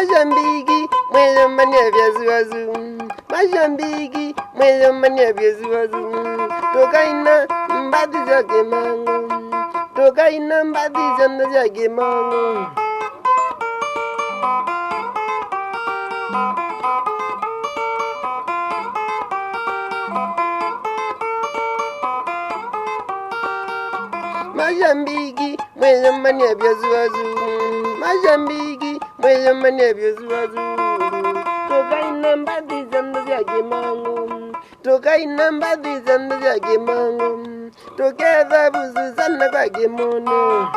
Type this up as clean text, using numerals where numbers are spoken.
Mozambiki, mwelo mania vya zuazu. Mozambiki, mwelo mania vya zuazu. Tokaina mbadi zake mango. Tokaina mbadi zake mango. Mozambiki, mwelo mania vya zuazu. Mozambiki, mwelo mania vya zuazu. Tokaina mbadi zake mango. Tokaina mbadi zake mango. Together buzu sana kwa gemono.